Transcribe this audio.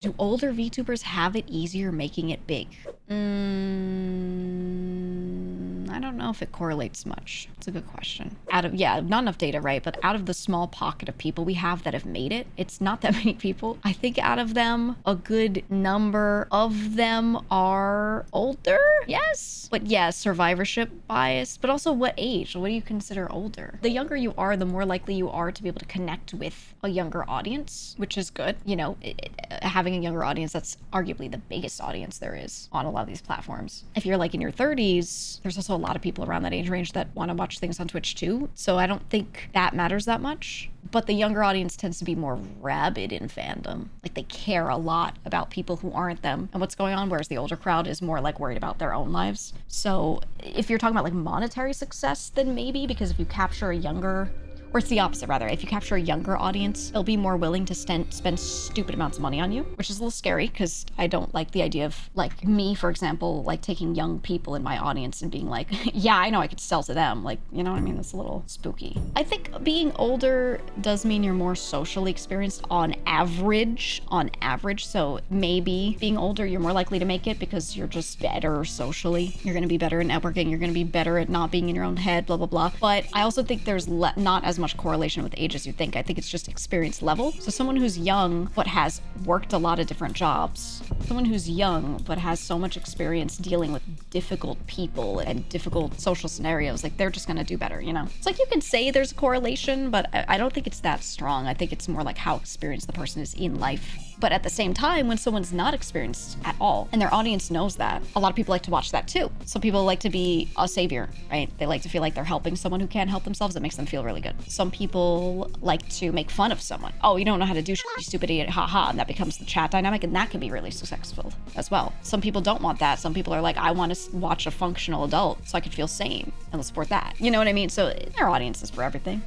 Do older VTubers have it easier making it big? I don't know if it correlates much. It's a good question. Yeah, not enough data, right? But out of the small pocket of people we have that have made it, it's not that many people. I think out of them, a good number of them are older. Yes. But yeah, survivorship bias, but also what age? What do you consider older? The younger you are, the more likely you are to be able to connect with a younger audience, which is good. You know, having a younger audience, that's arguably the biggest audience there is on a lot of these platforms. If you're like in your 30s, there's also a lot of people around that age range that want to watch things on Twitch too. So I don't think that matters that much. But the younger audience tends to be more rabid in fandom. Like they care a lot about people who aren't them and what's going on, whereas the older crowd is more like worried about their own lives. So if you're talking about like monetary success, then maybe, because if you capture a younger, or it's the opposite rather, if you capture a younger audience, they'll be more willing to spend stupid amounts of money on you, which is a little scary because I don't like the idea of like me, for example, like taking young people in my audience and being like, yeah, I know I could sell to them. Like, you know what I mean? That's a little spooky. I think being older does mean you're more socially experienced on average. So maybe being older, you're more likely to make it because you're just better socially. You're going to be better at networking. You're going to be better at not being in your own head, blah, blah, blah. But I also think there's not as much correlation with age as you think. I think it's just experience level. So someone who's young but has worked a lot of different jobs, someone who's young but has so much experience dealing with difficult people and difficult social scenarios, like they're just gonna do better, you know? It's like you can say there's a correlation, but I don't think it's that strong. I think it's more like how experienced the person is in life. But at the same time, when someone's not experienced at all and their audience knows that, a lot of people like to watch that too. Some people like to be a savior, right? They like to feel like they're helping someone who can't help themselves. It makes them feel really good. Some people like to make fun of someone. Oh, you don't know how to do shit, you stupid idiot, haha. And that becomes the chat dynamic, and that can be really successful as well. Some people don't want that. Some people are like, I want to watch a functional adult so I can feel sane and support that. You know what I mean? So there are audiences for everything.